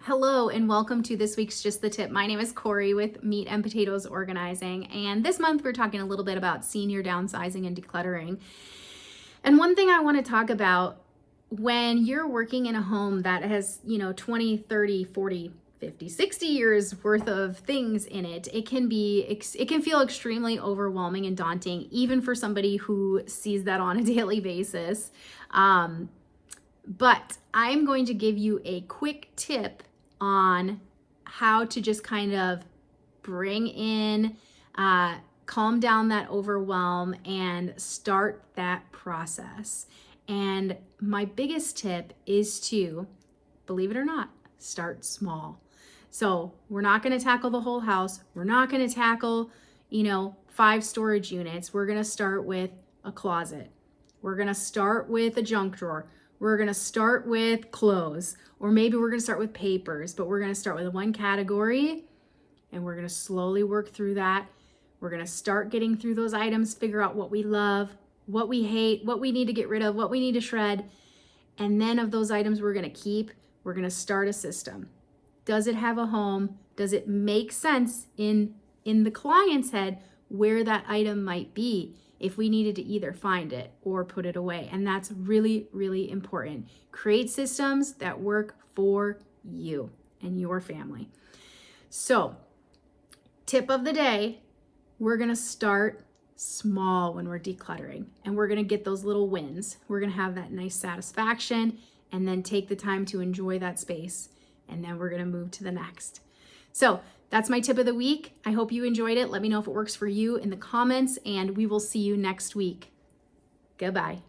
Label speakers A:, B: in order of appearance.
A: Hello and welcome to this week's Just the Tip. My name is Corey with Meat and Potatoes Organizing, and this month we're talking a little bit about senior downsizing and decluttering. And one thing I want to talk about when you're working in a home that has, 20, 30, 40, 50, 60 years worth of things in it, it can feel extremely overwhelming and daunting, even for somebody who sees that on a daily basis. But I'm going to give you a quick tip on how to just kind of bring in, calm down that overwhelm and start that process. And my biggest tip is to, believe it or not, start small. So we're not going to tackle the whole house. We're not going to tackle, 5 storage units. We're going to start with a closet. We're going to start with a junk drawer. We're going to start with clothes, or maybe we're going to start with papers, but we're going to start with one category and we're going to slowly work through that. We're going to start getting through those items, figure out what we love, what we hate, what we need to get rid of, what we need to shred. And then of those items we're going to keep, we're going to start a system. Does it have a home? Does it make sense in the client's head where that item might be? If we needed to either find it or put it away. And that's really, really important. Create systems that work for you and your family. So, tip of the day, we're gonna start small when we're decluttering, and we're gonna get those little wins. We're gonna have that nice satisfaction and then take the time to enjoy that space. And then we're gonna move to the next. So that's my tip of the week. I hope you enjoyed it. Let me know if it works for you in the comments, and we will see you next week. Goodbye.